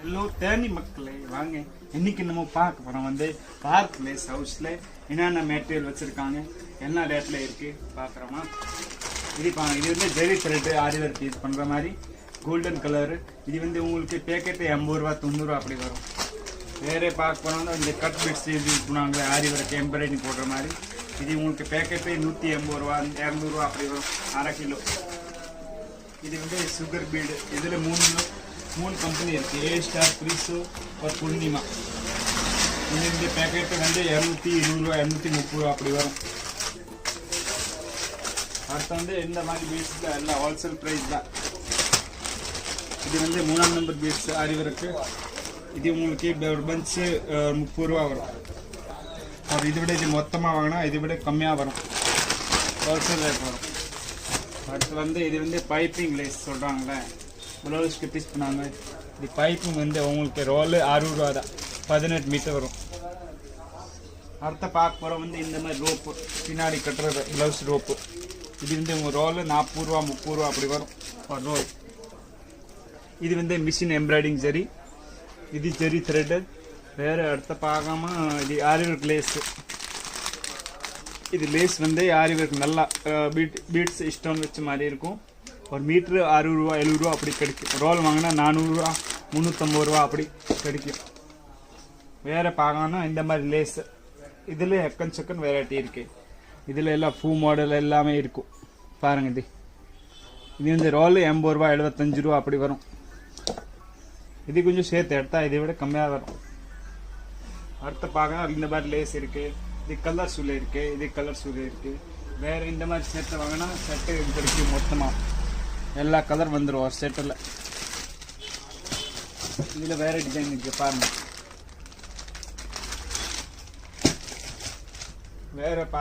Hello Theni மக்களே வாங்க. இன்னைக்கு நம்ம பார்க்க போறோம் வந்து பார்க் லேஸ் ஹவுஸ்ல என்னென்ன மெட்டீரியல் வச்சிருக்காங்க, என்ன ரேட்ல இருக்கு பாக்குறோமா. இது பாருங்க, இது வந்து ஜெரி த்ரெட் ஆரி ஒர்க் யூஸ் பண்ற மாதிரி கோல்டன் கலர். இது வந்து உங்களுக்கு பேக்கெட் 80 ரூபா 90 ரூபா அப்படி வரும். வேற பார்க்க போனோம்னா இந்த கட் பிட்ஸ் யூஸ் பண்ணுவாங்க ஆரி ஒர்க் எம்ப்ராய்டிங் போடுற மாதிரி. இது உங்களுக்கு பேக்கெட் 180 ரூபா 200 ரூபா அப்படி வரும், அரை கிலோ. இது வந்து சுகர் பீடு. இதில் மூணு கம்பெனி இருக்கு, ஏ ஸ்டார், பிரிசோ, ஒரு பூர்ணிமா. இந்த பேக்கெட் வந்து 220 ரூபா 230 ரூபா அப்படி வரும். அடுத்து வந்து இந்த மாதிரி பீட்ஸ் தான் எல்லாம் ஹோல்சேல் ப்ரைஸ் தான். இது வந்து 3ஆம் நம்பர் பீட்ஸ் ஆரி ஒர்க்கு. இது உங்களுக்கு ஒரு பஞ்சு 30 ரூபா வரும். அப்புறம் இதை விட இது மொத்தமாக வாங்கினா இதை விட கம்மியாக வரும், ஹோல்சேல் ரேட் வரும். அடுத்து வந்து இது வந்து பைப்பிங் லேஸ் சொல்கிறாங்களே, ப்ளவுஸ்க்கு பீஸ் பண்ணாங்க. இது பைப்பிங் வந்து உங்களுக்கு ரோலு 60 ரூபா தான், 18 மீட்டர் வரும். அடுத்த பார்க்க போகிற வந்து இந்த மாதிரி ரோப்பு, பின்னாடி கட்டுறது ப்ளவுஸ் ரோப்பு. இது வந்து உங்கள் ரோலு 40 ரூபா 30 ரூபா அப்படி வரும் ஒரு ரோல். இது வந்து மிஷின் எம்ப்ராய்டிங் ஜெரி, இது ஜெரி த்ரெட்டு. வேறு அடுத்த பார்க்காம இது ஆரி ஒர்க் லேஸு. இது லேஸ் வந்து ஆரி ஒர்க் நல்லா பீட்ஸ் ஸ்டோன் வச்ச மாதிரி இருக்கும். ஒரு மீட்ரு 60 ரூபா 70 ரூபா அப்படி கிடைக்கும். ரோல் வாங்கினா 400 ரூபா 350 ரூபா அப்படி கிடைக்கும். வேறு பார்க்கணும்னா இந்த மாதிரி லேஸு. இதில் எக்கன் வெரைட்டி இருக்குது. இதில் எல்லாம் பூ மாடல் எல்லாமே இருக்கும் பாருங்க. இது வந்து ரோல் 80 ரூபா 75 ரூபா அப்படி வரும். இது கொஞ்சம் சேர்த்து எடுத்தால் இதை விட கம்மியாக வரும். அடுத்து பார்க்க இந்த மாதிரி லேஸ் இருக்குது. இது கலர் சூழல் இருக்குது, இது கலர் சூழல் இருக்குது. வேறு இந்த மாதிரி செட்டை வாங்கினா செட்டு கிடைக்கும் மொத்தமாக. எல்லா கலர் வந்துடும் ஒரு செட்டில். இதில் வேறு டிசைன் இருக்குது பாருங்கள். வேறு